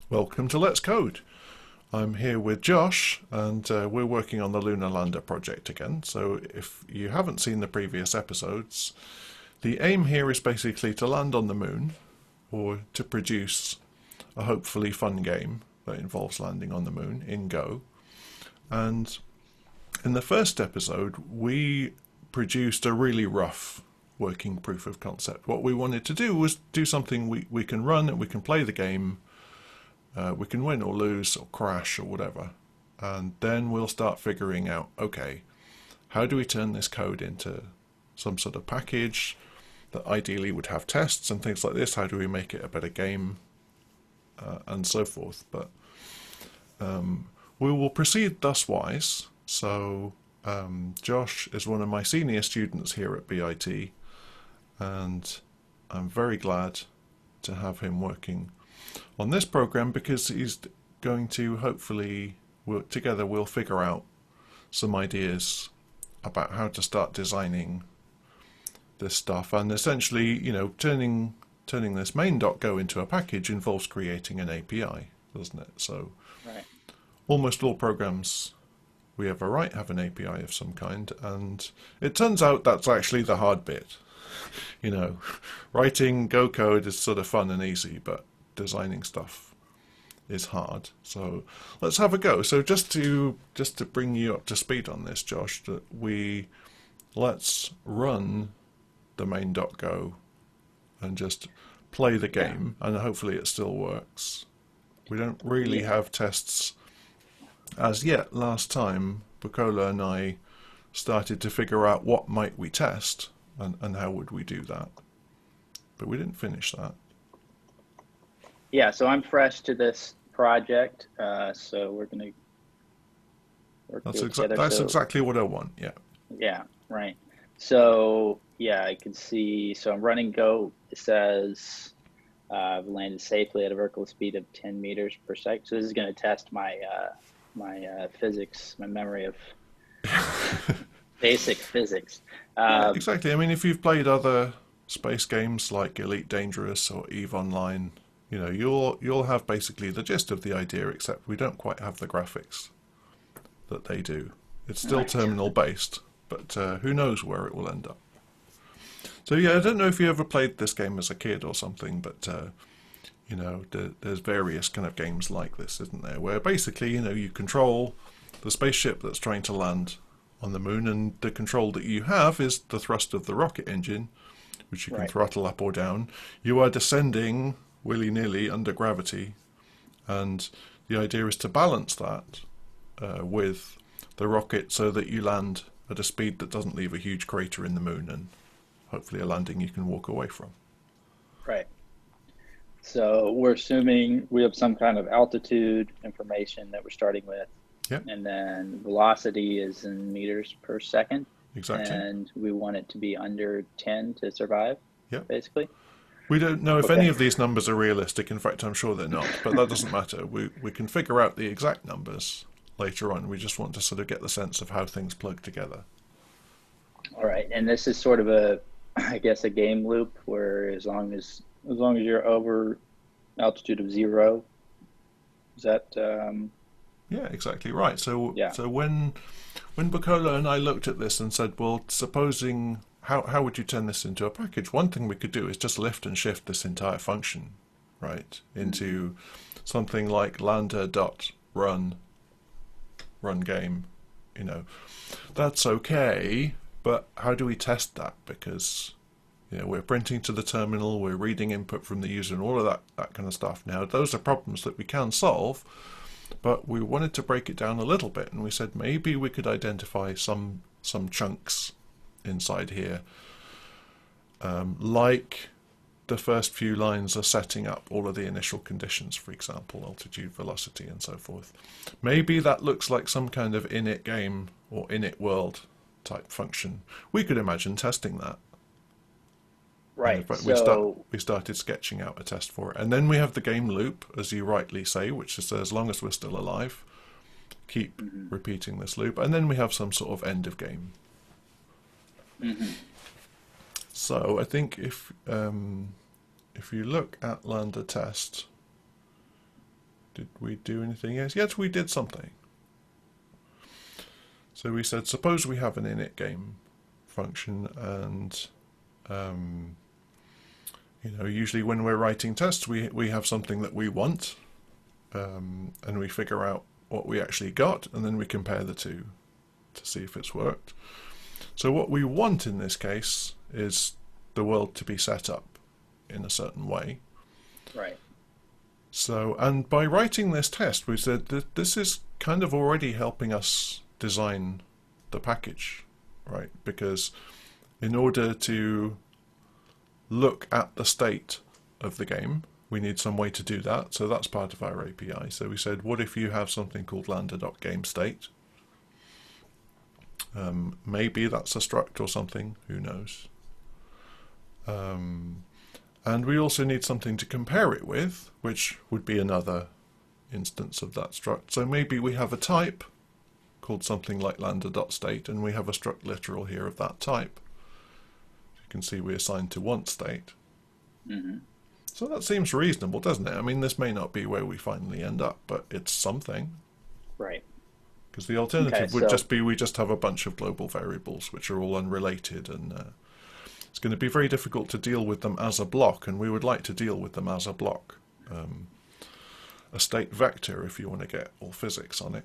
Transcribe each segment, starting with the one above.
Welcome to Let's Code. I'm here with Josh, and we're working on the Lunar Lander project again. So if you haven't seen the previous episodes, the aim here is basically to land on the moon, or to produce a hopefully fun game that involves landing on the moon in Go. And in the first episode, we produced a really rough working proof of concept. What we wanted to do was do something we can run and we can play the game. We can win or lose or crash or whatever. And then we'll start figuring out, okay, how do we turn this code into some sort of package that ideally would have tests and things like this? How do we make it a better game? And so forth. But we will proceed thus-wise. So Josh is one of my senior students here at BIT, and I'm very glad to have him working on this program because he's going to hopefully together we'll figure out some ideas about how to start designing this stuff. And essentially, turning this main.go into a package involves creating an API, doesn't it? So Right. almost all programs we ever write have an API of some kind, and it turns out that's actually the hard bit. Writing Go code is sort of fun and easy, but designing stuff is hard. So let's have a go. So just to bring you up to speed on this, Josh, let's run the main.go and just play the Yeah. game, and hopefully it still works. We don't really Yeah. have tests as yet. Last time, Bukola and I started to figure out what might we test and how would we do that. But we didn't finish that. Yeah. So I'm fresh to this project. So we're gonna work through it together. That's So exactly what I want. Yeah. yeah, right. So yeah, I can see. So I'm running Go. It says I've landed safely at a vertical speed of 10 meters per second. So this is going to test my physics, my memory of basic physics. Yeah, Um, exactly. I mean, if you've played other space games like Elite Dangerous or EVE Online, you'll have basically the gist of the idea, except we don't quite have the graphics that they do. It's still right. terminal based, but who knows where it will end up. So yeah, I don't know if you ever played this game as a kid or something, but there's various kind of games like this, isn't there? Where basically, you control the spaceship that's trying to land on the moon, and the control that you have is the thrust of the rocket engine, which you can Right. throttle up or down. You are descending willy-nilly under gravity, and the idea is to balance that with the rocket so that you land at a speed that doesn't leave a huge crater in the moon, and hopefully a landing you can walk away from. Right. So we're assuming we have some kind of altitude information that we're starting with, Yep, and then velocity is in meters per second, exactly. and we want it to be under 10 to survive, Yep. basically. We don't know if any Okay. of these numbers are realistic. In fact, I'm sure they're not, but that doesn't matter. We can figure out the exact numbers later on. We just want to sort of get the sense of how things plug together. All right. And this is sort of a, I guess, a game loop where as long as you're over altitude of 0, is that Yeah, exactly right. So yeah. so when Bukola and I looked at this and said, well, supposing how would you turn this into a package? One thing we could do is just lift and shift this entire function, right, into something like lambda.run game. You know, that's okay, but how do we test that? Because we're printing to the terminal, we're reading input from the user, and all of that kind of stuff. Now, those are problems that we can solve, but we wanted to break it down a little bit, and we said maybe we could identify some chunks inside here, like the first few lines are setting up all of the initial conditions, for example, altitude, velocity, and so forth. Maybe that looks like some kind of init game or init world type function. We could imagine testing that. And in Right. fact, So we started sketching out a test for it. And then we have the game loop, as you rightly say, which is as long as we're still alive, keep mhm, repeating this loop. And then we have some sort of end of game. mhm. So I think if you look at Lambda test, Did we do anything? Yes, we did something. So we said, suppose we have an init game function, and usually when we're writing tests, we have something that we want, and we figure out what we actually got, and then we compare the two to see if it's worked. So what we want in this case is the world to be set up in a certain way. Right. So, and by writing this test, we said that this is kind of already helping us design the package, right? Because in order to look at the state of the game, we need some way to do that. So that's part of our API. So we said, what if you have something called lambda.gameState? Maybe that's a struct or something, who knows? And we also need something to compare it with, which would be another instance of that struct. So maybe we have a type called something like lambda.state, and we have a struct literal here of that type. You can see we assigned to want state. Mm-hmm. So that seems reasonable, doesn't it? I mean, this may not be where we finally end up, but it's something. Right. Because the alternative would just be we just have a bunch of global variables which are all unrelated, and it's going to be very difficult to deal with them as a block, and we would like to deal with them as a block. A state vector, if you want to get all physics on it,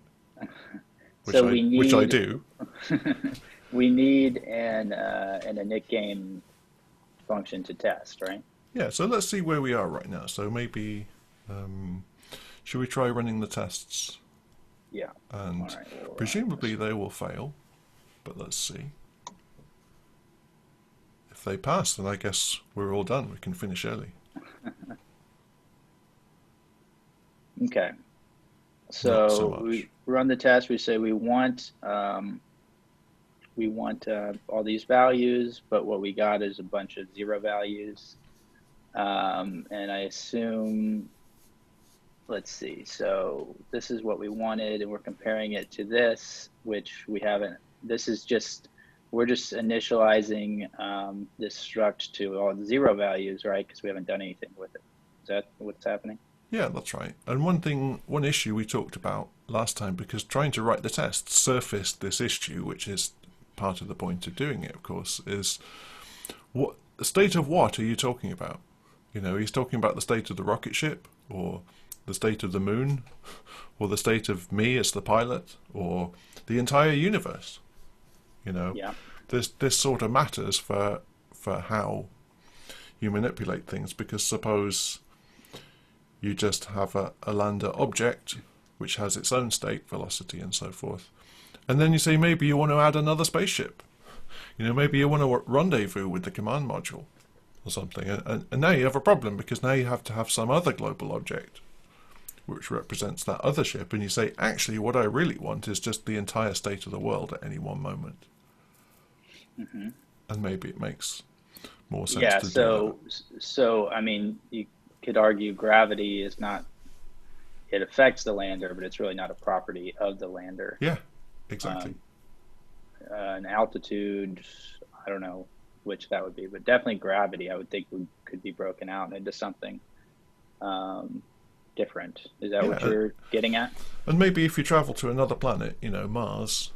which I do. We need an init game function to test, right? Yeah, so let's see where we are right now. So maybe, should we try running the tests? Yeah. And right, presumably they will fail, but let's see. If they pass, then I guess we're all done. We can finish early. Okay. So we run the test. We say we want all these values, but what we got is a bunch of 0 values. And I assume, let's see, so this is what we wanted, and we're comparing it to this, which we haven't. This is just, we're just initializing this struct to all the 0 values, right? Because we haven't done anything with it. Is that what's happening? Yeah, that's right. And one issue we talked about last time, because trying to write the test surfaced this issue, which is part of the point of doing it, of course, is what the state of what are you talking about? He's talking about the state of the rocket ship, or the state of the moon, or the state of me as the pilot, or the entire universe. Yeah. This sort of matters for how you manipulate things, because suppose you just have a lander object which has its own state, velocity, and so forth, and then you say maybe you want to add another spaceship. Maybe you want to rendezvous with the command module or something, and now you have a problem, because now you have to have some other global object which represents that other ship, and you say, actually, what I really want is just the entire state of the world at any one moment. Mm-hmm. And maybe it makes more sense to do that. So I mean, you could argue gravity is not, it affects the lander, but it's really not a property of the lander. Yeah, exactly. An altitude, I don't know which that would be, but definitely gravity, I would think could be broken out into something different. Is that what you're getting at? And maybe if you travel to another planet, Mars,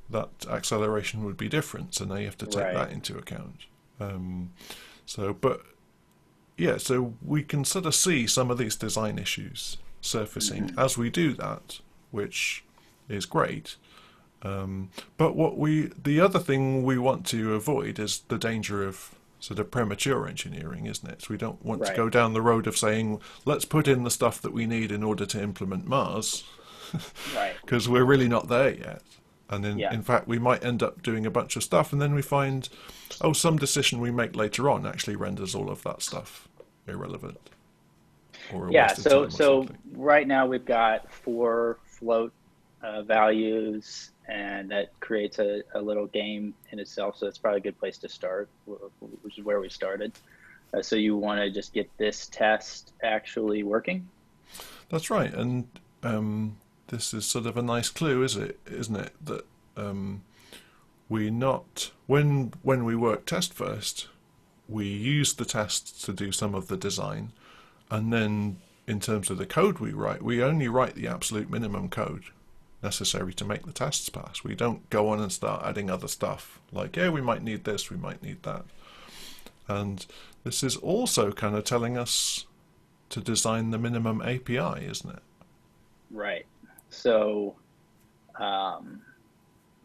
that acceleration would be different, so now you have to take that into account. So we can sort of see some of these design issues surfacing as we do that, which is great. But the other thing we want to avoid is the danger of sort of premature engineering, isn't it? So we don't want to go down the road of saying, let's put in the stuff that we need in order to implement Mars, because we're really not there yet. And in fact, we might end up doing a bunch of stuff, and then we find, some decision we make later on actually renders all of that stuff irrelevant. Or so right now we've got 4 float values, and that creates a little game in itself. So it's probably a good place to start, which is where we started. So you want to just get this test actually working? That's right. And this is sort of a nice clue, isn't it? That when we work test first, we use the tests to do some of the design, and then in terms of the code we write, we only write the absolute minimum code necessary to make the tests pass. We don't go on and start adding other stuff like, yeah, we might need this, we might need that. And this is also kind of telling us to design the minimum API, isn't it? Right. So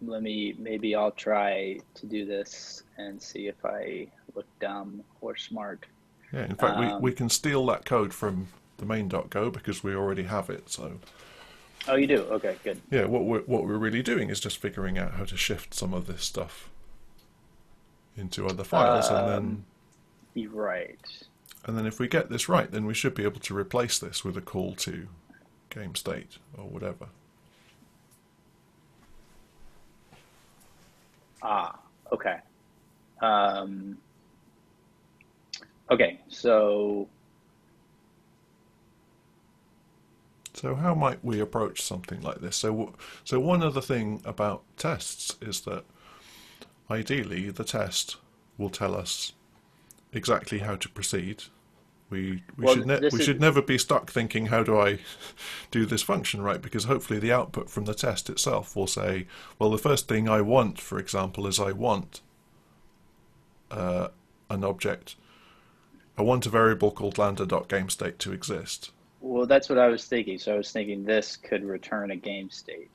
maybe I'll try to do this and see if I look dumb or smart. Yeah, in fact, we can steal that code from the main.go because we already have it. So Oh, you do? Okay, good. yeah, what we're really doing is just figuring out how to shift some of this stuff into other files, You're right. and then if we get this right, then we should be able to replace this with a call to game state or whatever. Okay. Okay, so how might we approach something like this? So one other thing about tests is that ideally the test will tell us exactly how to proceed. We should never be stuck thinking, how do I do this function right? Because hopefully the output from the test itself will say, well, the first thing I want, for example, is I want an object. I want a variable called lambda.GameState to exist. Well, that's what I was thinking. So I was thinking this could return a game state.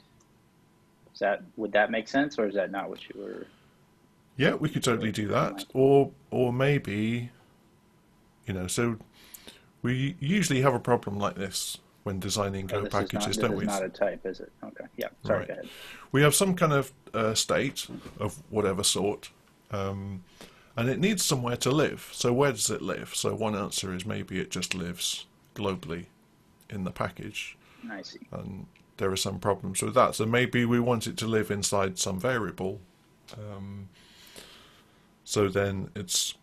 Would that make sense, or is that not what you were? Yeah, we could totally do that. Or maybe, so we usually have a problem like this when designing Go packages, don't we? This is not a type, is it? Okay. Yeah. Sorry, right. Go ahead. We have some kind of state of whatever sort, and it needs somewhere to live. So where does it live? So one answer is maybe it just lives globally in the package. I see. And there are some problems with that. So maybe we want it to live inside some variable. So then it's,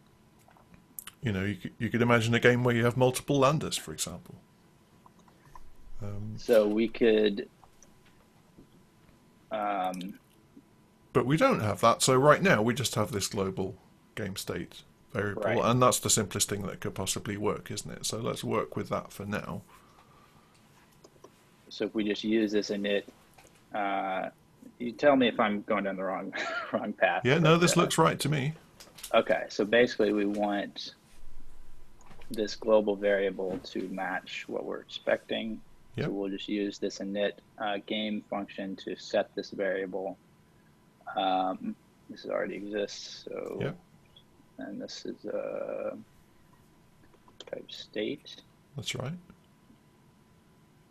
you could imagine a game where you have multiple lambdas, for example. So we could. But we don't have that. So right now we just have this global game state variable, Right. and that's the simplest thing that could possibly work, isn't it? So let's work with that for now. So if we just use this init, you tell me if I'm going down the wrong path. Yeah, no, this looks right to me. Okay, so basically we want this global variable to match what we're expecting. Yep. So we'll just use this init game function to set this variable. This already exists, so Yep. And this is a type state. That's right.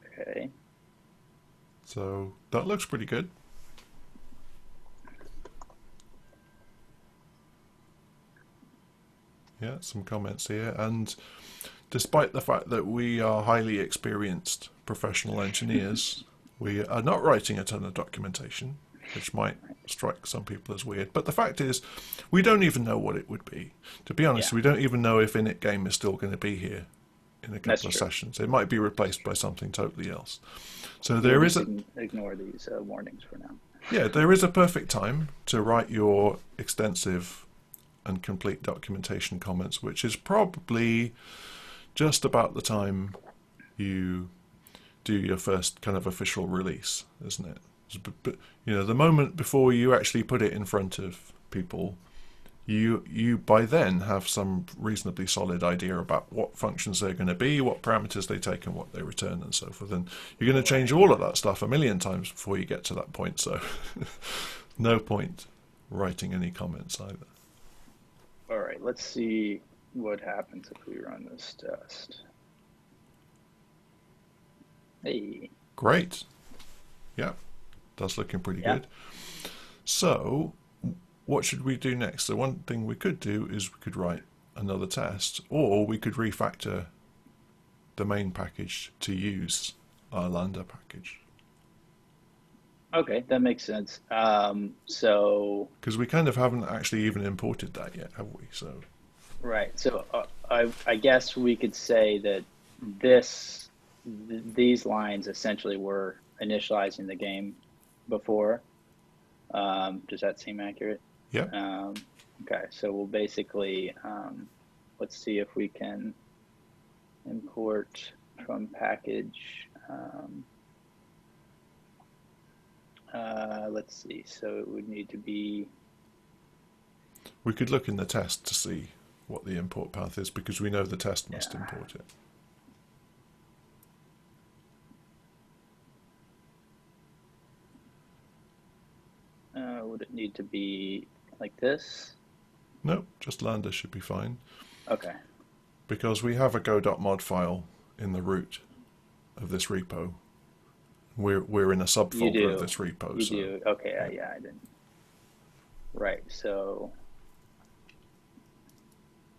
Okay. So that looks pretty good. Yeah, some comments here. And despite the fact that we are highly experienced professional engineers, we are not writing a ton of documentation, which might strike some people as weird. But the fact is, we don't even know what it would be. To be honest, we don't even know if init game is still going to be here in a couple of sessions. It might be replaced by something totally else. So there is ignore these warnings for now. Yeah, there is a perfect time to write your extensive and complete documentation comments, which is probably just about the time you do your first kind of official release, isn't it? But, the moment before you actually put it in front of people, you by then have some reasonably solid idea about what functions they're going to be, what parameters they take, and what they return, and so forth. And you're going to change all of that stuff a million times before you get to that point. So no point writing any comments either. All right, let's see what happens if we run this test. Hey. Great. Yeah, that's looking pretty good. So what should we do next? So one thing we could do is we could write another test, or we could refactor the main package to use our Lambda package. Okay, that makes sense. So because we kind of haven't actually even imported that yet, have we? So right. So I guess we could say that these lines essentially were initializing the game before. Does that seem accurate? Yeah. Okay, so we'll basically let's see if we can import. from package. Let's see. So it would need to be. We could look in the test to see what the import path is, because we know the test must import it. Would it need to be like this? No, just Lambda should be fine. Okay. Because we have a go.mod file in the root of this repo. We're in a subfolder of this repo. You do. Okay. Yeah, I didn't. Right. So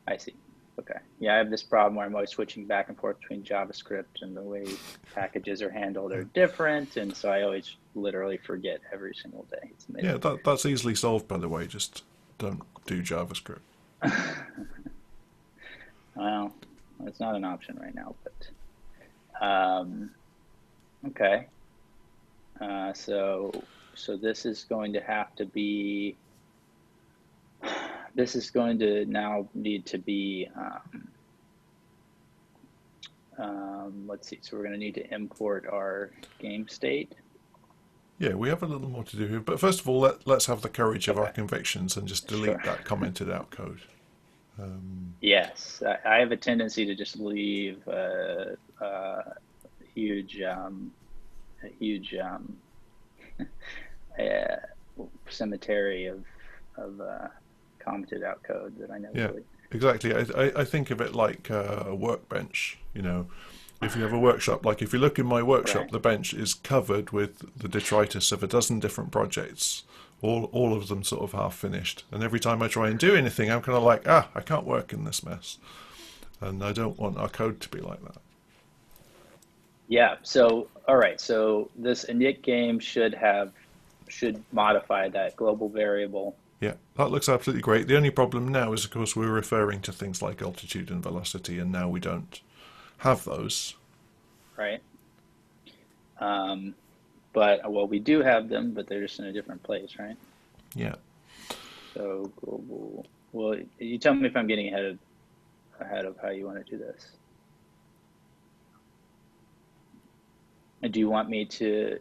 I see. Okay. Yeah, I have this problem where I'm always switching back and forth between JavaScript, and the way packages are handled are different, and so I always literally forget every single day. It's amazing. Yeah, that's easily solved, by the way. Just don't do JavaScript. Well, it's not an option right now, but okay. So this is going to have to be. This is going to now need to be. Let's see. So we're going to need to import our game state. Yeah, we have a little more to do here, but first of all, let's have the courage of our convictions and just delete that commented out code. Yes, I have a tendency to just leave a huge cemetery of commented out code that I never really. Exactly. I think of it like a workbench. You know, if you have a workshop, like if you look in my workshop, the bench is covered with the detritus of a dozen different projects, all of them sort of half finished. And every time I try and do anything, I'm kind of like, I can't work in this mess. And I don't want our code to be like that. Yeah. So, all right. So this init game should modify that global variable. Yeah, that looks absolutely great. The only problem now is, of course, we're referring to things like altitude and velocity, and now we don't have those. Right. But, well, we do have them, but they're just in a different place, right? Yeah. So global. Well, you tell me if I'm getting ahead of how you want to do this. And do you want me to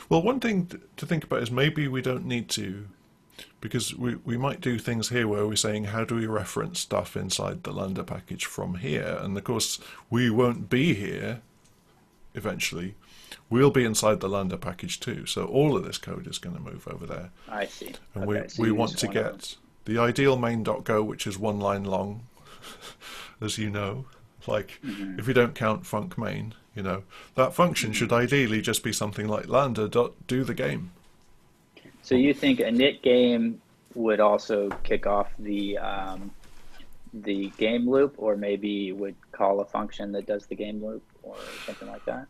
Well, one thing to think about is maybe we don't need to, because we might do things here where we're saying, how do we reference stuff inside the Lambda package from here? And of course, we won't be here eventually. We'll be inside the Lambda package too. So all of this code is going to move over there. I see. And we want to get the ideal main.go, which is one line long, as you know. Like, if you don't count func main, you know, that function should ideally just be something like lambda.do the game. So you think a init game would also kick off the game loop, or maybe would call a function that does the game loop, or something like that?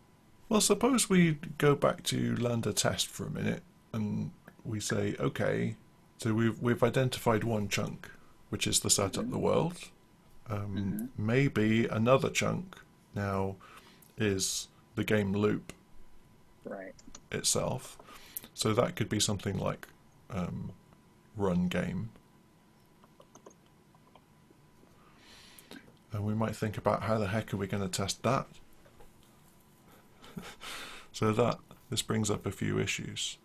Well, suppose we go back to lambda test for a minute, and we say, okay, so we've identified one chunk, which is the set up the world. Maybe another chunk now is the game loop itself. So that could be something like run game. And we might think about how the heck are we going to test that? So this brings up a few issues.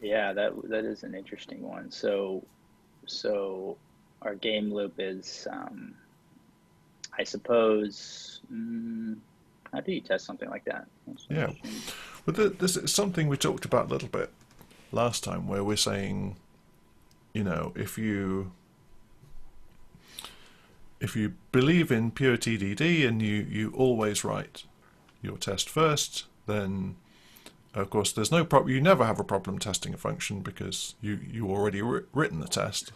Yeah, that is an interesting one. So our game loop is I suppose, how do you test something like that? Yeah, but this is something we talked about a little bit last time, where we're saying, you know, if you believe in pure TDD and you always write your test first, then of course there's no problem. You never have a problem testing a function because you already written the test,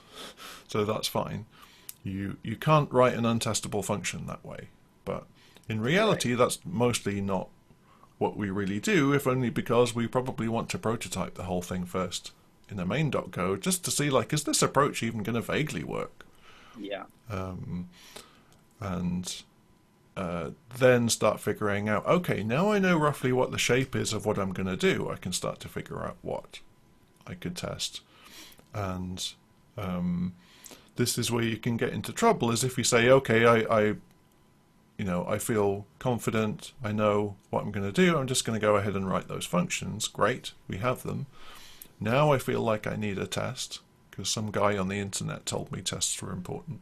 so that's fine. You can't write an untestable function that way, but in reality that's mostly not what we really do, if only because we probably want to prototype the whole thing first in a main.go just to see, like, is this approach even going to vaguely work? Yeah. And then start figuring out, okay, now I know roughly what the shape is of what I'm going to do. I can start to figure out what I could test. And this is where you can get into trouble, is if you say, okay, I I feel confident, I know what I'm going to do, I'm just going to go ahead and write those functions. Great, we have them. Now I feel like I need a test, because some guy on the internet told me tests were important.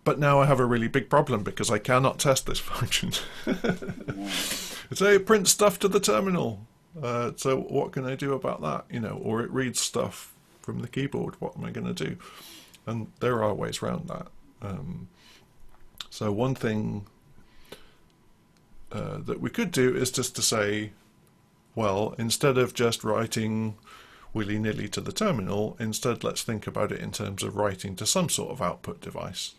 But now I have a really big problem because I cannot test this function. So it prints stuff to the terminal. So what can I do about that? Or it reads stuff from the keyboard. What am I going to do? And there are ways around that. So one thing that we could do is just to say, well, instead of just writing willy-nilly to the terminal, instead let's think about it in terms of writing to some sort of output device,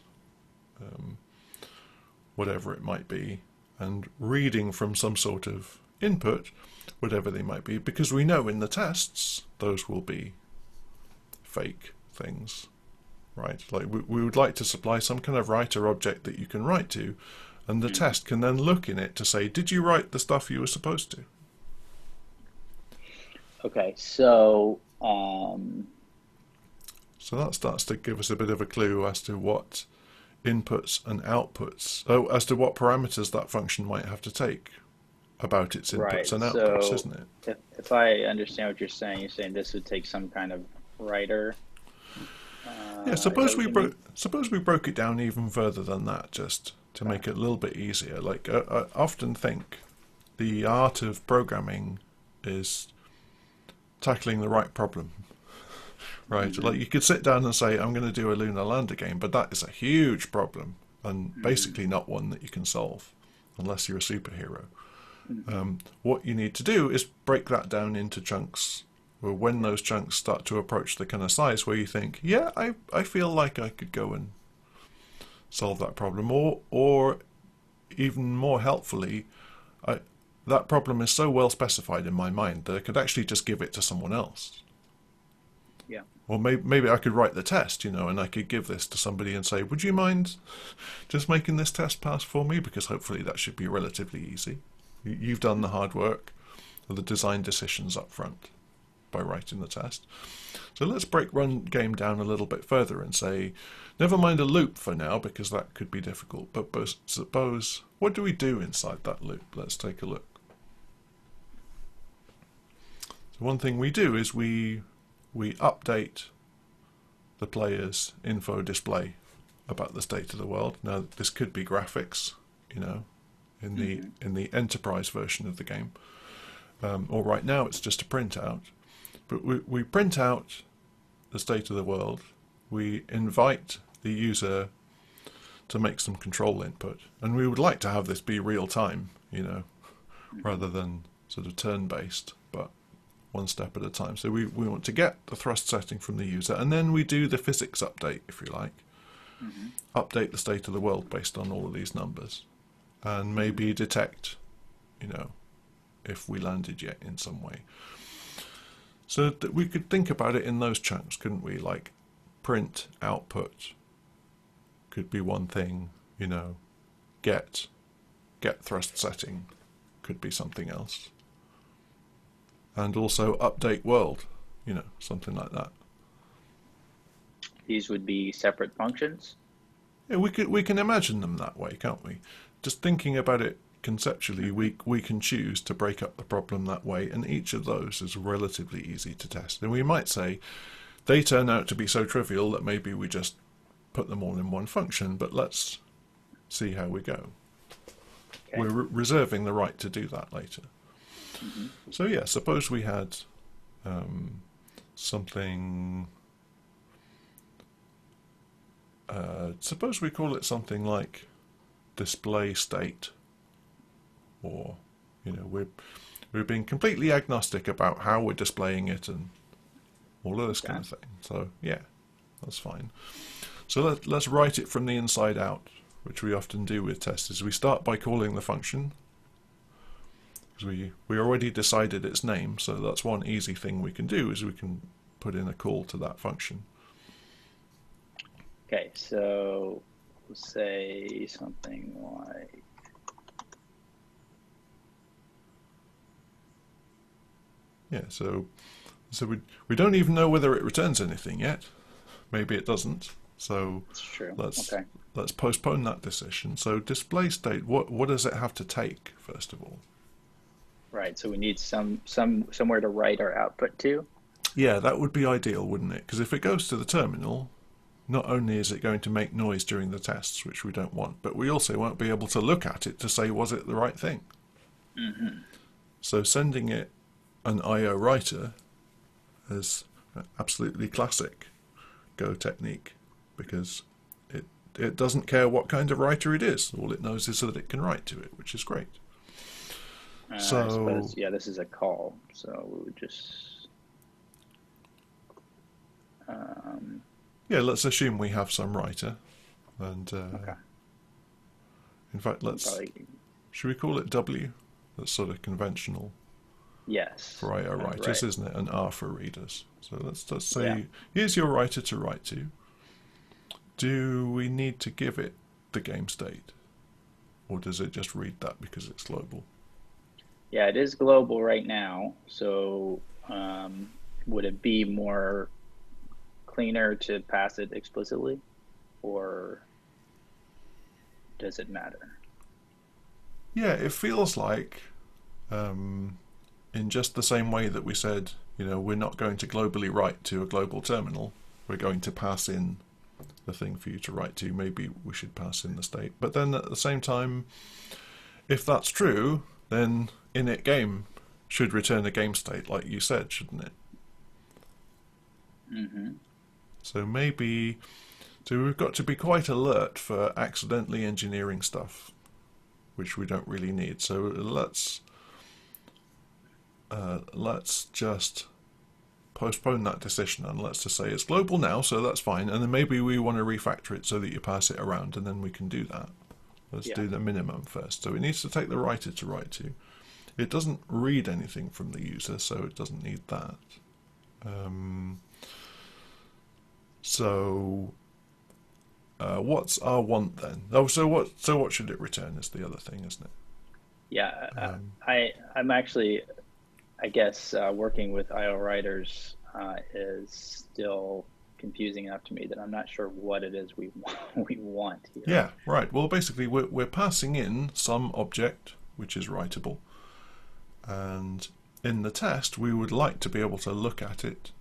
whatever it might be, and reading from some sort of input, whatever they might be, because we know in the tests those will be fake things, right? Like we would like to supply some kind of writer object that you can write to, and the test can then look in it to say, did you write the stuff you were supposed to? Okay, so so that starts to give us a bit of a clue as to what inputs and outputs, as to what parameters that function might have to take about its inputs right. and outputs, So isn't it? if I understand what you're saying this would take some kind of writer. Yeah, Is that what you mean? suppose we broke it down even further than that, just to Okay. make it a little bit easier. Like I often think the art of programming is tackling the right problem, right? Like you could sit down and say, I'm going to do a lunar lander game, but that is a huge problem and basically not one that you can solve unless you're a superhero. What you need to do is break that down into chunks, or when those chunks start to approach the kind of size where you think, yeah, I feel like I could go and solve that problem, or even more helpfully, that problem is so well specified in my mind that I could actually just give it to someone else. Yeah. Or maybe I could write the test, and I could give this to somebody and say, would you mind just making this test pass for me? Because hopefully that should be relatively easy. You've done the hard work, the design decisions up front by writing the test. So let's break run game down a little bit further and say, never mind a loop for now, because that could be difficult. But suppose, what do we do inside that loop? Let's take a look. So one thing we do is we update the player's info display about the state of the world. Now this could be graphics, in the enterprise version of the game, or right now it's just a printout. But we print out the state of the world. We invite the user to make some control input, and we would like to have this be real time, rather than sort of turn-based, but one step at a time. So we want to get the thrust setting from the user, and then we do the physics update, if you like. Update the state of the world based on all of these numbers, and maybe detect, if we landed yet in some way. So that we could think about it in those chunks, couldn't we? Like print output could be one thing, get thrust setting could be something else. And also update world, something like that. These would be separate functions. Yeah, we can imagine them that way, can't we? Just thinking about it conceptually, we can choose to break up the problem that way, and each of those is relatively easy to test. And we might say they turn out to be so trivial that maybe we just put them all in one function, but let's see how we go. Okay. We're reserving the right to do that later. So yeah, suppose we had something, suppose we call it something like display state, or we're being completely agnostic about how we're displaying it and all of this kind of thing. So yeah, that's fine. So let's write it from the inside out, which we often do with tests. Is we start by calling the function, because we already decided its name, so that's one easy thing we can do, is we can put in a call to that function. Okay, so we'll say something like, Yeah, so we don't even know whether it returns anything yet. Maybe it doesn't. So It's true. let's Okay. let's postpone that decision. So display state, what does it have to take first of all? Right. So we need somewhere to write our output to. Yeah, that would be ideal, wouldn't it? Because if it goes to the terminal, not only is it going to make noise during the tests, which we don't want, but we also won't be able to look at it to say, was it the right thing? Mm-hmm. So sending it an I/O writer is absolutely classic Go technique, because it doesn't care what kind of writer it is. All it knows is that it can write to it, which is great. I So suppose, yeah, this is a call. So we would just, yeah, let's assume we have some writer, and okay. in fact, should we call it W? That's sort of conventional Yes. for I/O writers, right. isn't it? And R for readers. So let's just say, Yeah. here's your writer to write to. Do we need to give it the game state, or does it just read that because it's global? Yeah, it is global right now. So would it be more cleaner to pass it explicitly, or does it matter? Yeah, it feels like, in just the same way that we said, we're not going to globally write to a global terminal, we're going to pass in the thing for you to write to. Maybe we should pass in the state. But then at the same time, if that's true, then init game should return a game state, like you said, shouldn't it? Mm-hmm. So we've got to be quite alert for accidentally engineering stuff, which we don't really need. So let's just postpone that decision, and let's just say it's global now, so that's fine. And then maybe we want to refactor it so that you pass it around, and then we can do that. Let's do the minimum first. So it needs to take the writer to write to. It doesn't read anything from the user, so it doesn't need that. What's our want then? Oh, so what should it return is the other thing, isn't it? Yeah, I'm actually, I guess, working with IO writers is still confusing enough to me that I'm not sure what it is we want here. Yeah, right. Well, basically, we're passing in some object which is writable, and in the test, we would like to be able to look at it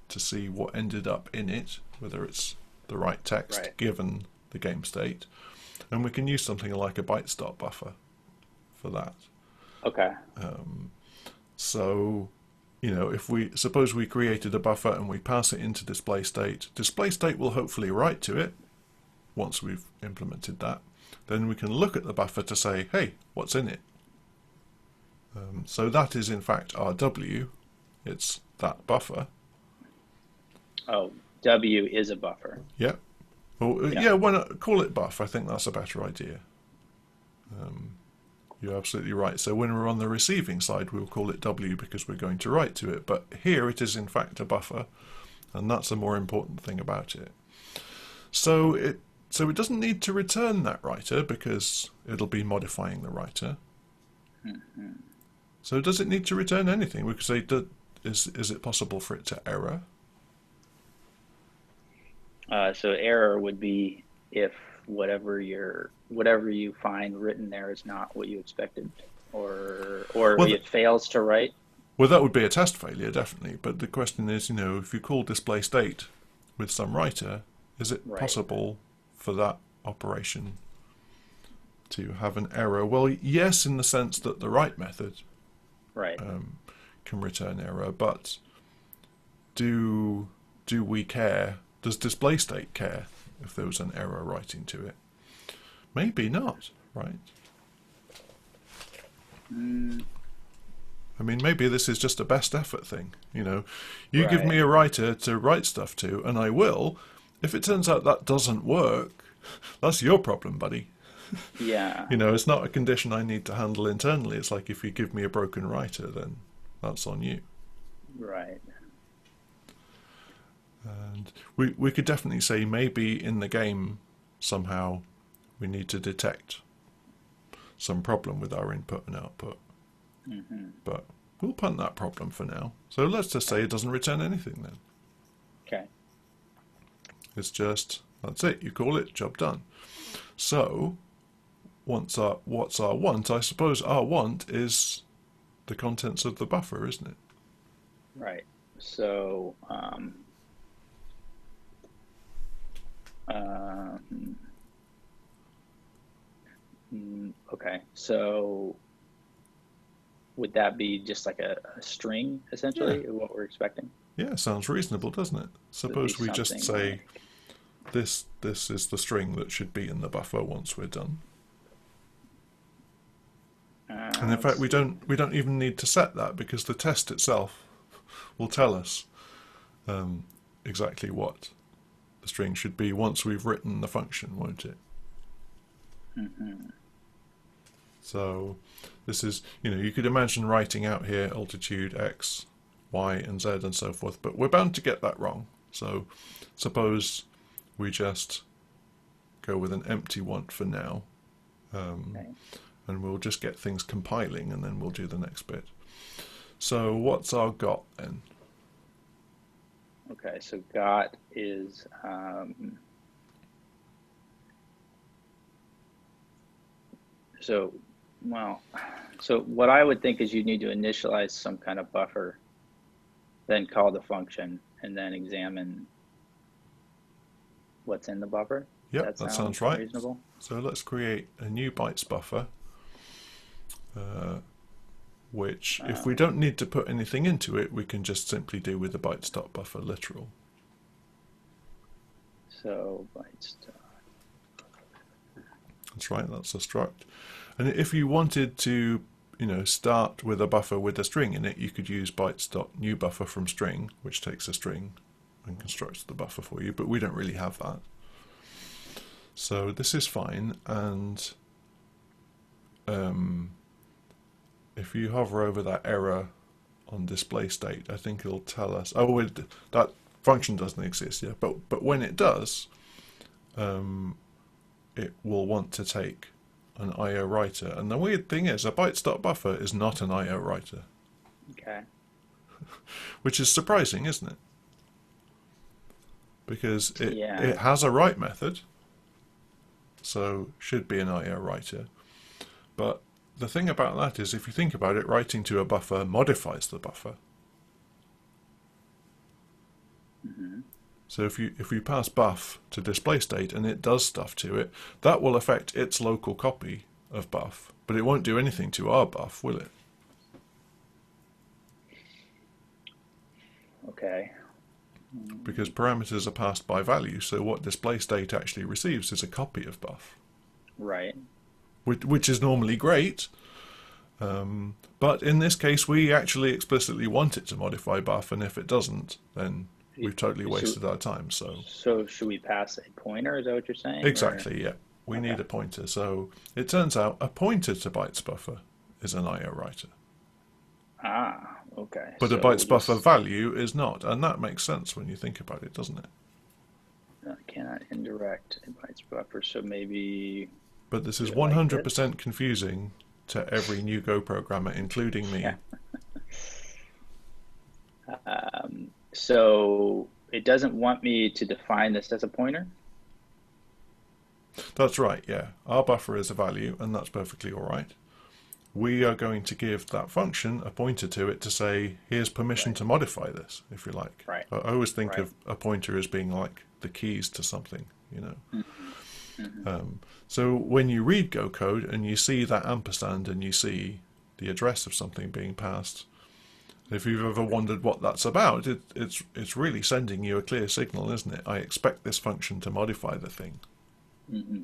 to see what ended up in it, whether it's the right text given the game state, and we can use something like a byte stop buffer for that. Okay. So, if we suppose we created a buffer and we pass it into display state will hopefully write to it once we've implemented that. Then we can look at the buffer to say, hey, what's in it? So that is in fact our W. It's that buffer. Oh, W is a buffer. Yeah. Well, yeah, why not call it buff? I think that's a better idea. You're absolutely right. So when we're on the receiving side, we'll call it W because we're going to write to it. But here it is in fact a buffer, and that's the more important thing about it. So it doesn't need to return that writer because it'll be modifying the writer. Mm-hmm. So does it need to return anything? We could say, is it possible for it to error? So error would be if whatever you find written there is not what you expected, or it fails to write. Well, that would be a test failure, definitely. But the question is, if you call display state with some writer, is it possible for that operation to have an error? Well, yes, in the sense that the write method can return error, but do we care? Does display state care if there was an error writing to it? Maybe not, right? I mean, maybe this is just a best effort thing. You give me a writer to write stuff to, and I will. If it turns out that doesn't work, that's your problem, buddy. Yeah. It's not a condition I need to handle internally. It's like if you give me a broken writer, then that's on you. Right. And we could definitely say maybe in the game somehow we need to detect some problem with our input and output. Mm-hmm. But we'll punt that problem for now. So let's just say it doesn't return anything then. Okay. It's just That's it. You call it, job done. So what's our want? I suppose our want is the contents of the buffer, isn't it? Right. So okay. So would that be just like a string, Yeah. essentially, what we're expecting? Yeah, sounds reasonable, doesn't it? So it'd be Suppose we just something say like, this is the string that should be in the buffer once we're done. And in fact, let's see. we don't even need to set that because the test itself will tell us exactly what the string should be once we've written the function, won't it? Mm-hmm. So this is, you could imagine writing out here altitude x, y, and z and so forth, but we're bound to get that wrong. So suppose we just go with an empty want for now, Okay. and we'll just get things compiling, and then we'll do the next bit. So what's our got then? Okay, so got is so well. So what I would think is you need to initialize some kind of buffer, then call the function, and then examine what's in the buffer. Yep, that sounds right. Reasonable? So let's create a new bytes buffer, which if we don't need to put anything into it, we can just simply do with the bytes.buffer literal. So bytes. That's right, that's a struct. And if you wanted to, start with a buffer with a string in it, you could use bytes.newBuffer from string, which takes a string and constructs the buffer for you, but we don't really have that. So this is fine, and if you hover over that error on display state, I think it'll tell us, that function doesn't exist yet, but when it does, it will want to take an IO writer. And the weird thing is, a bytes.buffer is not an IO writer. Okay. Which is surprising, isn't it? Because it Yeah. has a write method, so should be an IO writer. But the thing about that is, if you think about it, writing to a buffer modifies the buffer. Mm-hmm. So if you pass buff to display state and it does stuff to it, that will affect its local copy of buff, but it won't do anything to our buff, will it? Okay. Because parameters are passed by value, so what display state actually receives is a copy of buff. Right. Which is normally great, but in this case we actually explicitly want it to modify buff, and if it doesn't, then we've totally wasted our time. So should we pass a pointer? Is that what you're saying? Exactly, yeah. We need a pointer. So it turns out a pointer to bytes buffer is an IO writer. Ah, okay. But a bytes buffer value is not, and that makes sense when you think about it, doesn't it? Cannot indirect a bytes buffer, so maybe. But this is 100% confusing to every new Go programmer, including me. Yeah. So it doesn't want me to define this as a pointer? That's right, yeah. Our buffer is a value, and that's perfectly all right. We are going to give that function a pointer to it to say, here's permission to modify this, if you like. Right. I always think of a pointer as being like the keys to something, Mm-hmm. Mm-hmm. So when you read Go code and you see that ampersand and you see the address of something being passed, if you've ever wondered what that's about, it's really sending you a clear signal, isn't it? I expect this function to modify the thing. Mm-hmm.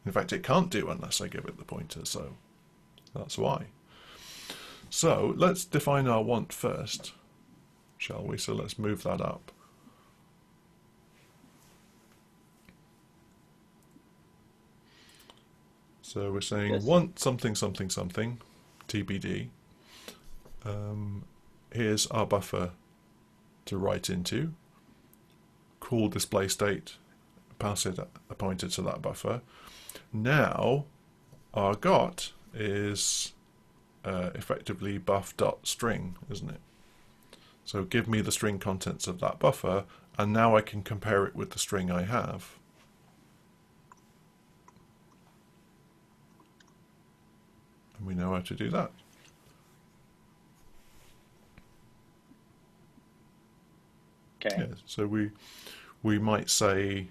In fact, it can't do unless I give it the pointer, so that's why. So let's define our want first, shall we? So let's move that up. So we're saying want something, something, something, TBD. Here's our buffer to write into. Call display state, pass it a pointer to that buffer. Now our got is effectively buff.string, isn't it? So give me the string contents of that buffer, and now I can compare it with the string I have. And we know how to do that. Okay. Yeah, so we might say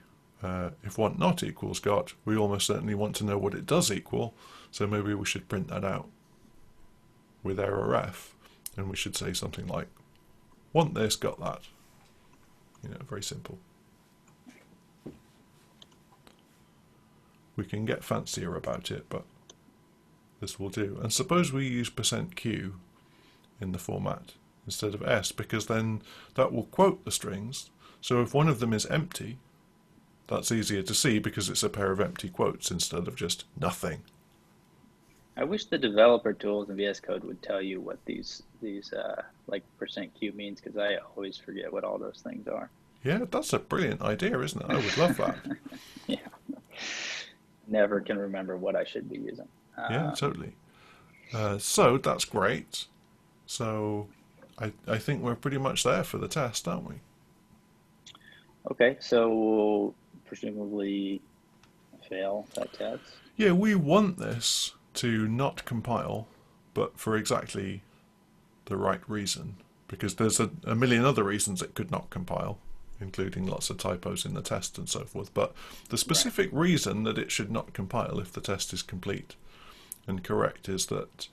if want not equals got, we almost certainly want to know what it does equal, so maybe we should print that out with error f, and we should say something like want this, got that. You know, very simple. We can get fancier about it, but this will do. And suppose we use %q in the format instead of s, because then that will quote the strings. So if one of them is empty, that's easier to see because it's a pair of empty quotes instead of just nothing. I wish the developer tools in VS Code would tell you what these like %q means, because I always forget what all those things are. Yeah, that's a brilliant idea, isn't it? I would love that. Yeah. Never can remember what I should be using. Yeah, totally. So that's great. So I think we're pretty much there for the test, aren't we? Okay, so we'll presumably fail that test. Yeah, we want this to not compile, but for exactly the right reason, because there's a million other reasons it could not compile, including lots of typos in the test and so forth. But the specific reason that it should not compile if the test is complete and correct is that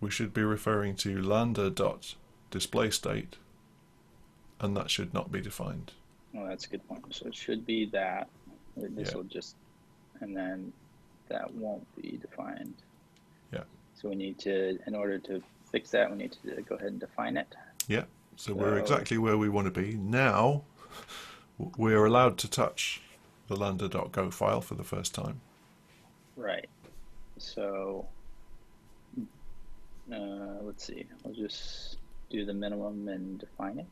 we should be referring to lambda.displayState, and that should not be defined. Well, that's a good point. So it should be that. This will just, and then that won't be defined. Yeah. So we need to, in order to fix that, we need to go ahead and define it. Yeah. So we're exactly where we want to be. Now we're allowed to touch the lambda.go file for the first time. Right. So let's see. I'll just do the minimum and define it.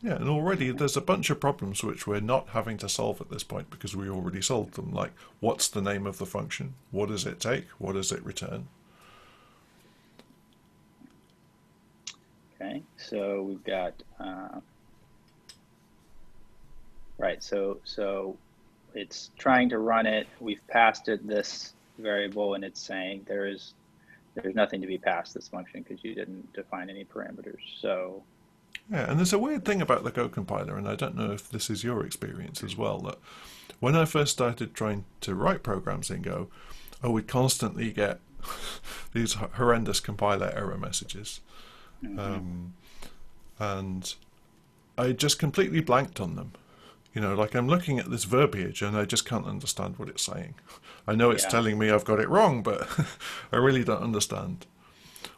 Yeah, and already there's a bunch of problems which we're not having to solve at this point because we already solved them, like what's the name of the function, what does it take, what does it return. Okay, so we've got right, so it's trying to run it, we've passed it this variable, and it's saying there's nothing to be passed this function because you didn't define any parameters. So yeah, and there's a weird thing about the Go compiler, and I don't know if this is your experience as well, that when I first started trying to write programs in Go, I would constantly get these horrendous compiler error messages. And I just completely blanked on them. You know, like I'm looking at this verbiage and I just can't understand what it's saying. I know it's telling me I've got it wrong, but I really don't understand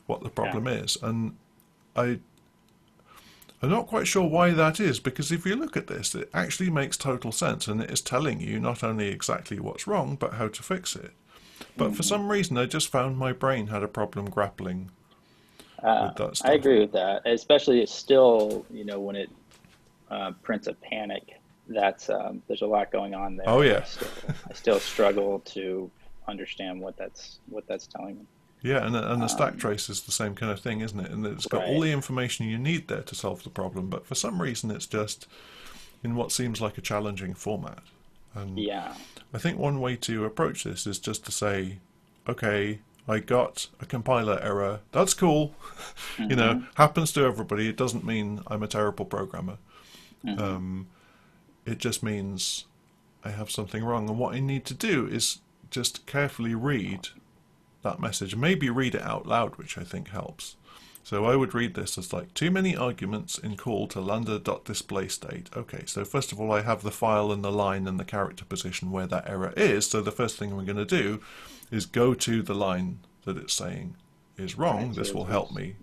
what the problem is. And I'm not quite sure why that is, because if you look at this, it actually makes total sense, and it is telling you not only exactly what's wrong, but how to fix it. But for some reason, I just found my brain had a problem grappling with that stuff. I agree with that, especially it's still, you know, when it prints a panic, that's there's a lot going on there. Oh yeah. I still struggle to understand what that's telling me. Yeah, and the stack trace is the same kind of thing, isn't it? And it's got all the information you need there to solve the problem, but for some reason it's just in what seems like a challenging format. And I think one way to approach this is just to say, okay, I got a compiler error. That's cool. You know, happens to everybody. It doesn't mean I'm a terrible programmer. It just means I have something wrong. And what I need to do is just carefully read that message. Maybe read it out loud, which I think helps. So I would read this as like too many arguments in call to lambda.displayState. Okay, so first of all, I have the file and the line and the character position where that error is. So the first thing we're going to do is go to the line that it's saying is wrong. Right, so this will help me.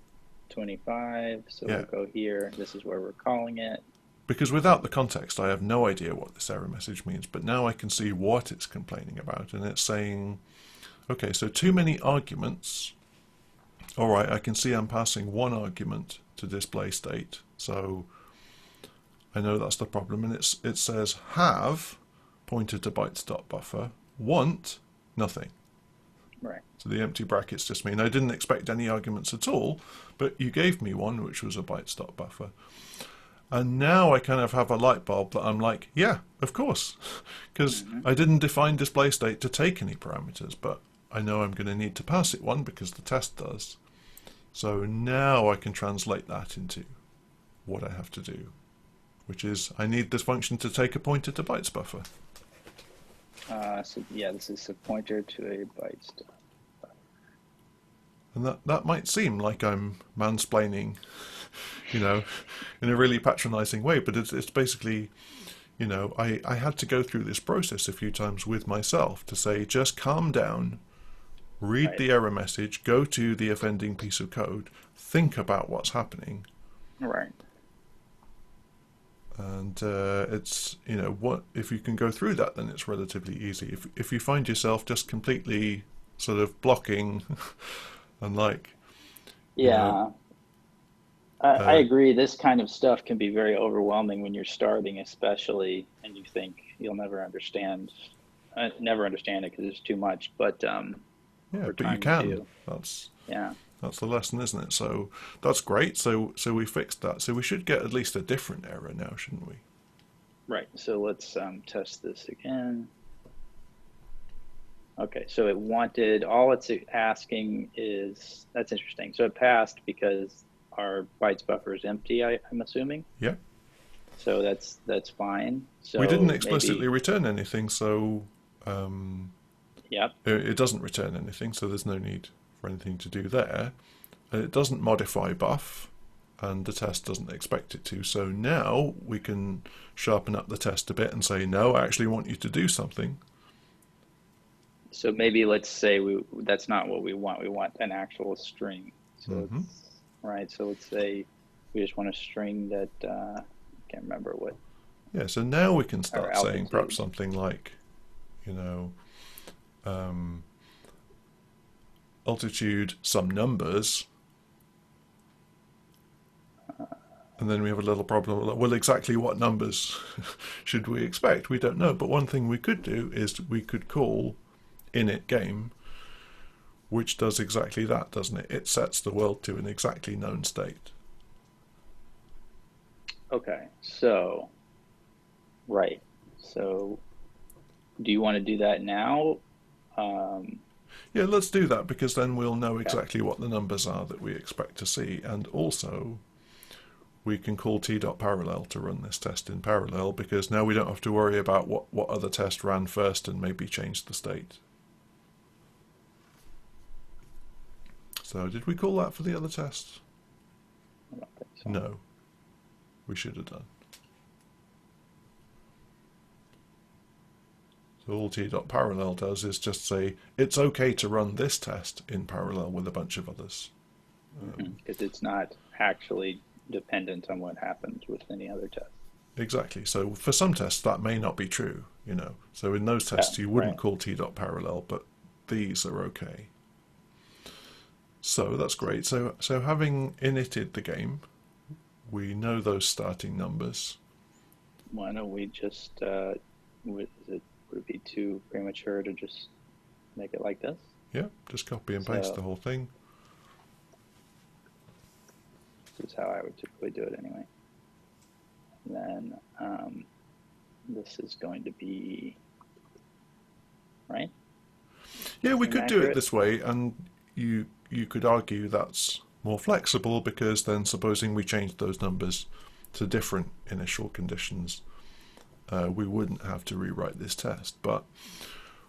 25, so we'll go here. This is where we're calling it. Because without the context, I have no idea what this error message means. But now I can see what it's complaining about. And it's saying, okay, so too many arguments. All right, I can see I'm passing one argument to display state. So I know that's the problem. And it says have pointed to bytes.buffer, want nothing. Right. So the empty brackets just mean I didn't expect any arguments at all, but you gave me one, which was a bytes.buffer. And now I kind of have a light bulb that I'm like, yeah, of course, because I didn't define display state to take any parameters, but I know I'm going to need to pass it one because the test does. So now I can translate that into what I have to do, which is I need this function to take a pointer to bytes buffer. So yeah, this is a pointer to a bytes. And that might seem like I'm mansplaining, in a really patronizing way, but it's basically, I had to go through this process a few times with myself to say, just calm down, read the error message, go to the offending piece of code, think about what's happening. Right. And it's, what if you can go through that, then it's relatively easy. If you find yourself just completely sort of blocking and like... Yeah. I agree. This kind of stuff can be very overwhelming when you're starting, especially, and you think you'll never understand it because there's too much. But yeah, but you can. That's the lesson, isn't it? So that's great. So we fixed that. So we should get at least a different error now, shouldn't we? Right. So let's test this again. Okay. So it wanted, all it's asking is, that's interesting. So it passed because our bytes buffer is empty, I'm assuming. Yeah. So that's fine. So we didn't explicitly return anything, so yep. It doesn't return anything, so there's no need for anything to do there. It doesn't modify buff, and the test doesn't expect it to. So now we can sharpen up the test a bit and say, no, I actually want you to do something. So maybe let's say that's not what we want. We want an actual string. So right. So let's say we just want a string that I can't remember what. Yeah. So now we can start saying perhaps something like, altitude, some numbers. And then we have a little problem. Well, exactly what numbers should we expect? We don't know. But one thing we could do is we could call init game, which does exactly that, doesn't it? It sets the world to an exactly known state. Okay. So, right. So, do you want to do that now? Yeah, let's do that, because then we'll know exactly what the numbers are that we expect to see, and also we can call t.parallel to run this test in parallel, because now we don't have to worry about what other test ran first and maybe change the state. So did we call that for the other test? I don't think so. No, we should have done. So all t.parallel does is just say it's okay to run this test in parallel with a bunch of others. Because it's not actually dependent on what happens with any other test. Exactly. So for some tests that may not be true, So in those tests you wouldn't call t.parallel, but these are okay. So that's great. So having initted the game, we know those starting numbers. Why don't we just would it be too premature to just make it like this? Yeah, just copy and paste the whole thing. This is how I would typically do it anyway. And then this is going to be, right? Yeah, we could do it this way, and you could argue that's more flexible, because then supposing we change those numbers to different initial conditions, we wouldn't have to rewrite this test. But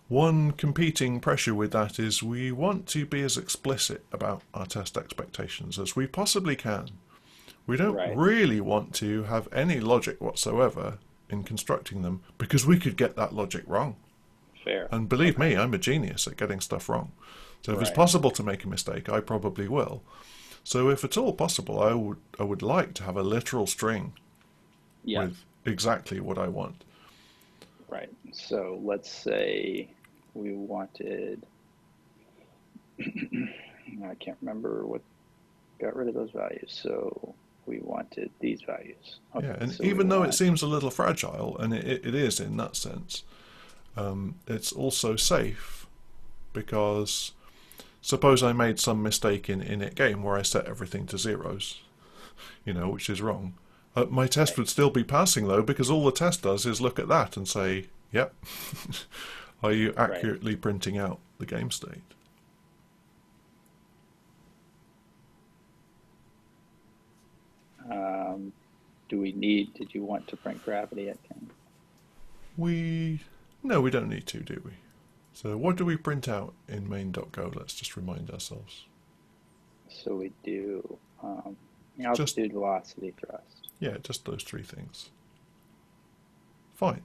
one competing pressure with that is we want to be as explicit about our test expectations as we possibly can. We don't really want to have any logic whatsoever in constructing them, because we could get that logic wrong. Fair. And believe me, I'm a genius at getting stuff wrong. So if it's possible to make a mistake, I probably will. So if at all possible, I would like to have a literal string with exactly what I want. Right. So let's say we wanted, I can't remember what got rid of those values. So we wanted these values. Okay, yeah, and so even though it seems a little fragile, and it is in that sense, it's also safe, because suppose I made some mistake in init game where I set everything to zeros, which is wrong. My test would still be passing though, because all the test does is look at that and say, yep, Are you Right. accurately printing out the game state? Did you want to print gravity at 10? No, we don't need to, do we? So what do we print out in main.go? Let's just remind ourselves. So we do altitude, velocity, thrust. Yeah, just those three things. Fine.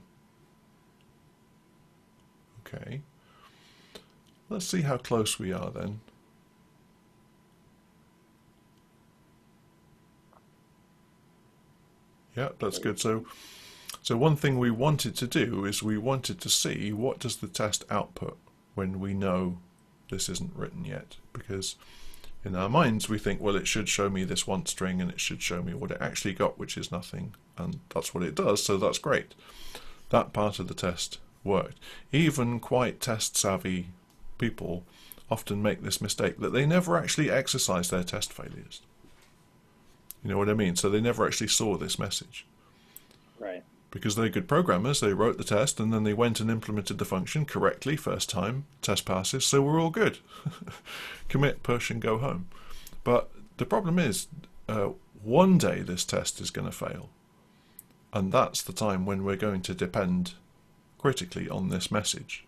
Okay. Let's see how close we are then. Yeah, that's good. So one thing we wanted to do is we wanted to see what does the test output when we know this isn't written yet, because in our minds we think, well, it should show me this want string and it should show me what it actually got, which is nothing, and that's what it does, so that's great. That part of the test worked. Even quite test savvy people often make this mistake that they never actually exercise their test failures. You know what I mean? So they never actually saw this message. Right. Because they're good programmers, they wrote the test and then they went and implemented the function correctly first time, test passes, so we're all good. Commit, push, and go home. But the problem is, one day this test is going to fail. And that's the time when we're going to depend critically on this message.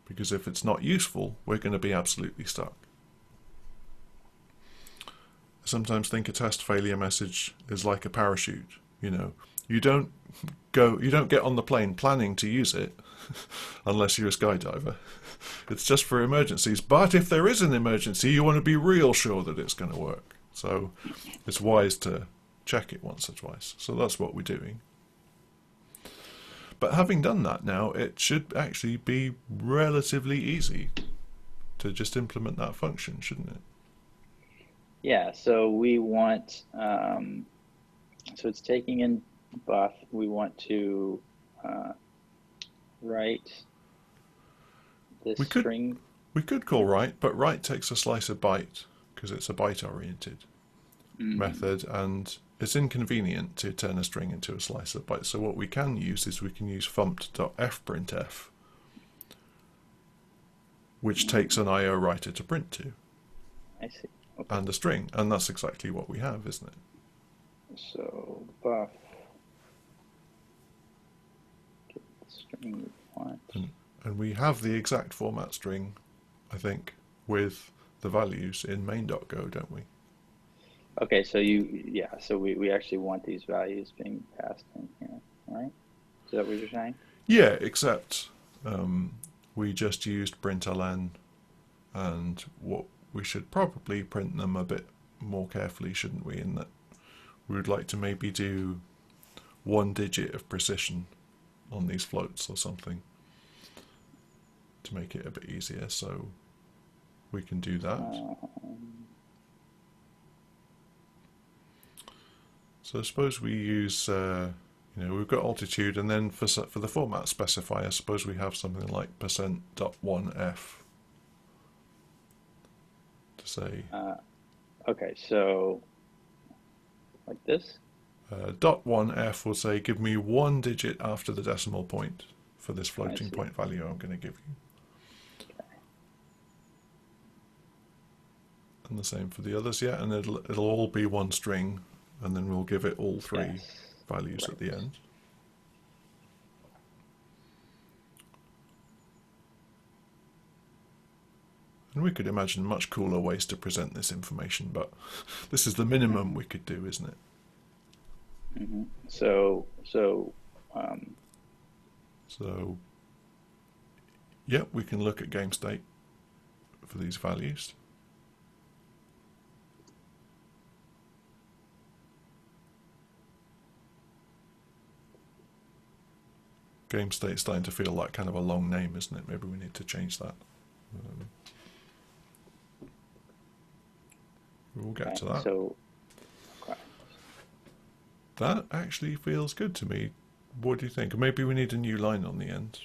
Because if it's not useful, we're going to be absolutely stuck. I sometimes think a test failure message is like a parachute. You know, you don't get on the plane planning to use it unless you're a skydiver. It's just for emergencies. But if there is an emergency, you want to be real sure that it's going to work. So it's wise to check it once or twice. So that's what we're doing. But having done that now, it should actually be relatively easy to just implement that function, shouldn't it? Yeah, so we want, so it's taking in buff. We want to write this string. We could call write, but write takes a slice of byte because it's a byte-oriented method, and it's inconvenient to turn a string into a slice of byte. So what we can use is we can use fumpt.fprintf, which takes an IO writer to print to. I see. Okay. And a string, and that's exactly what we have, isn't it? So buff. Get the string we want. And we have the exact format string, I think, with the values in main.go, don't we? Okay, so so we actually want these values being passed in here, right? Is that what you're saying? Yeah, except we just used println, and what we should probably print them a bit more carefully, shouldn't we? In that we would like to maybe do 1 digit of precision on these floats or something to make it a bit easier. So we can do that. So suppose we use, we've got altitude, and then for the format specifier, suppose we have something like %.1f to say. Okay, so like this. .1f will say, give me 1 digit after the decimal point for this floating point value I'm going to give you. Okay. And the same for the others, yeah, and it'll all be one string, and then we'll give it all three values at the end. And we could imagine much cooler ways to present this information, but this is the minimum we could do, isn't it? Mm-hmm. Yeah, we can look at game state for these values. Game state's starting to feel like kind of a long name, isn't it? Maybe we need to change that. We'll get to that. That actually feels good to me. What do you think? Maybe we need a new line on the end.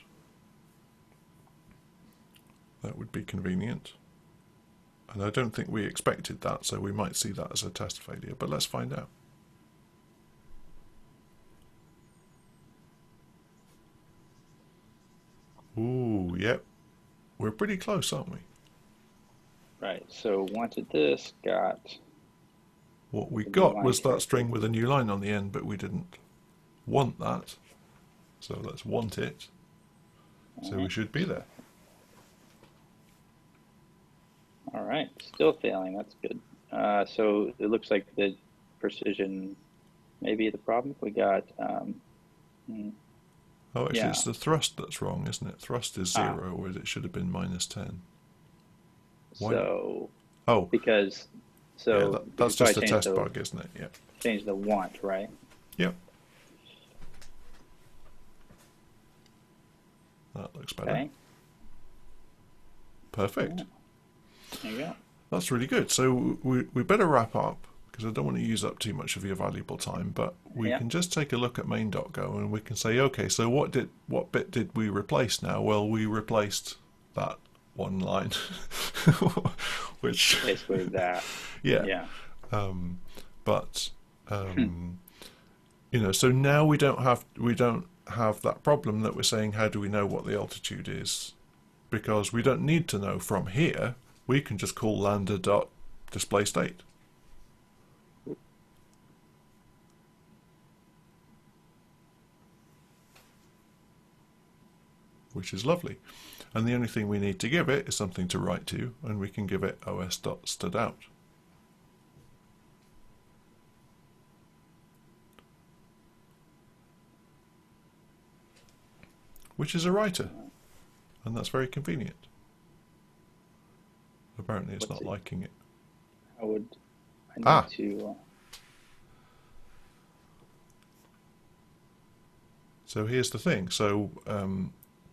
That would be convenient. And I don't think we expected that, so we might see that as a test failure, but let's find out. Ooh. Oh, yep. We're pretty close, aren't we? Right. So wanted this, got What we the new got line was that character. string with a new line on the end, but we didn't want that. So let's want it. So we should be there. All right. Still failing. That's good. So it looks like the precision may be the problem. We got, Oh, actually, yeah. it's the thrust that's wrong, isn't it? Thrust is 0, whereas it should have been -10. Why? So, Oh, because, yeah, so that's so I just a changed test the, bug, isn't it? Yeah. change the want, right? Yep. That looks better. Okay. Perfect. Yeah. There you go. That's really good. So we better wrap up because I don't want to use up too much of your valuable time, but we can just take a look at main.go and we can say, okay, so what bit did we replace now? Well, we replaced that one line, which Basically that. yeah. Yeah. But you know, so now we don't have that problem that we're saying, how do we know what the altitude is? Because we don't need to know from here. We can just call lambda dot display state. Which is lovely. And the only thing we need to give it is something to write to, and we can give it os.studout. Which is a writer, and that's very convenient. Apparently it's not liking it. I need to... So here's the thing. So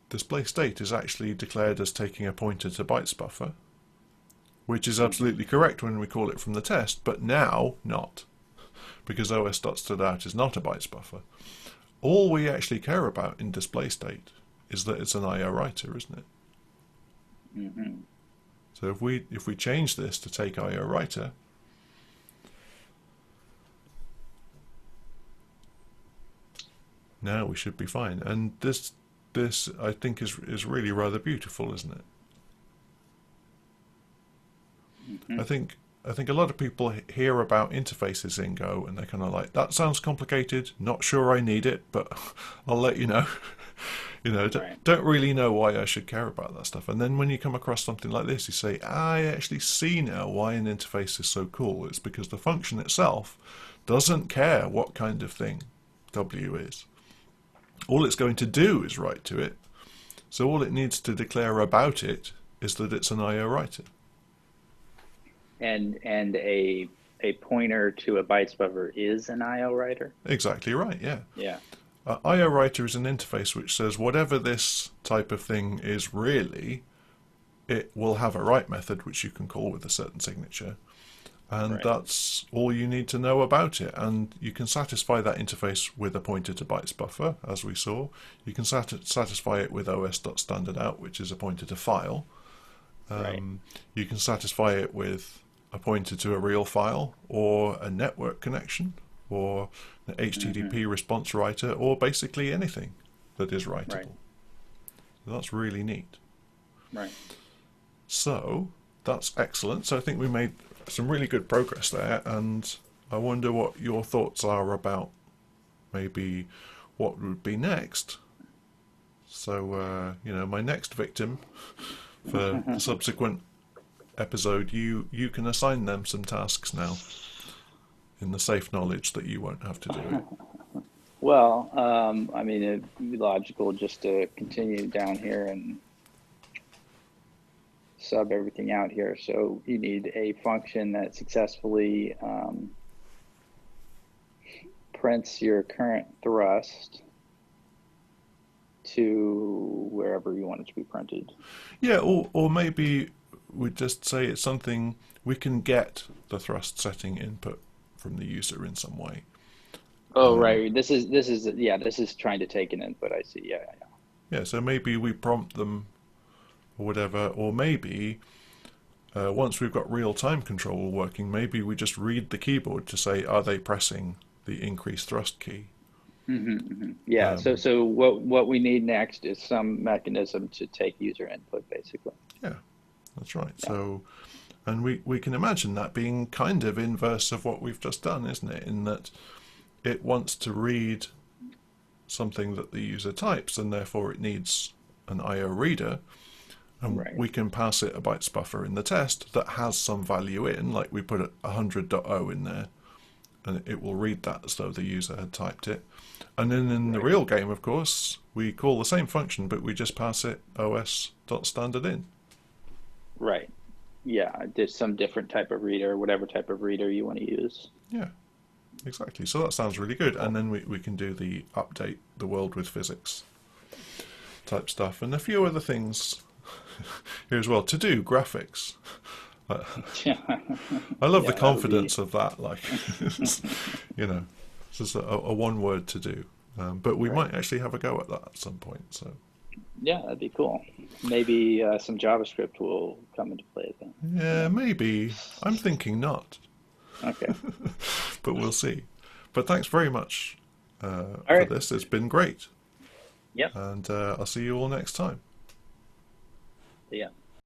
display state is actually declared as taking a pointer to bytes buffer, which is absolutely correct when we call it from the test, but now not, because os.studout is not a bytes buffer. All we actually care about in display state is that it's an IO writer, isn't it? Mm-hmm. So if we change this to take IO writer, now we should be fine. And this I think is really rather beautiful, isn't it? Mm-hmm. I think a lot of people hear about interfaces in Go and they're kind of like, that sounds complicated, not sure I need it, but I'll let you know. You know, don't really know why I should care about that stuff. And then when you come across something like this, you say, I actually see now why an interface is so cool. It's because the function itself doesn't care what kind of thing W is. All it's going to do is write to it. So all it needs to declare about it is that it's an IO writer. And a pointer to a bytes buffer is an IO writer? Exactly right, yeah. Yeah. IO writer is an interface which says whatever this type of thing is really, it will have a write method which you can call with a certain signature. And that's all you need to know about it. And you can satisfy that interface with a pointer to bytes buffer, as we saw. You can satisfy it with os.standardout, which is a pointer to file. You can satisfy it with a pointer to a real file, or a network connection, or an HTTP response writer, or basically anything that is writable. So that's really neat. Right. So that's excellent. So I think we made some really good progress there, and I wonder what your thoughts are about maybe what would be next. So you know, my next victim for the subsequent episode, you can assign them some tasks now, in the safe knowledge that you won't have to do it. Well, I mean, it'd be logical just to continue down here and sub everything out here. So you need a function that successfully prints your current thrust to wherever you want it to be printed. Yeah, or maybe we just say it's something we can get the thrust setting input from the user in some way. Oh, right. This is trying to take an input. I see. Yeah. Yeah. So maybe we prompt them, or whatever, or maybe once we've got real-time control working, maybe we just read the keyboard to say, are they pressing the increased thrust key? Yeah. So what we need next is some mechanism to take user input, basically. Yeah, that's right. Yeah. So, and we can imagine that being kind of inverse of what we've just done, isn't it? In that it wants to read something that the user types, and therefore it needs an I/O reader, and Right. we can pass it a bytes buffer in the test that has some value in, like we put 100.0 in there, and it will read that as though the user had typed it. And then in the Right. real game, of course, we call the same function, but we just pass it os.standard in. Right. Yeah. There's some different type of reader, whatever type of reader you want to use. Yeah, exactly. So that sounds really good. Cool. And then we can do the update the world with physics type stuff, and a few other things here as well. To do graphics. I love the Yeah, that would be. confidence of that. Like, you know, it's just a one word to do. But we Right. might actually have a go at that at some point. So, Yeah, that'd be cool. Maybe some JavaScript will come into play then. yeah, maybe. I'm thinking not, Okay. but we'll see. But thanks very much All for right. this. It's been great. Yep. And I'll see you all next time. Yeah.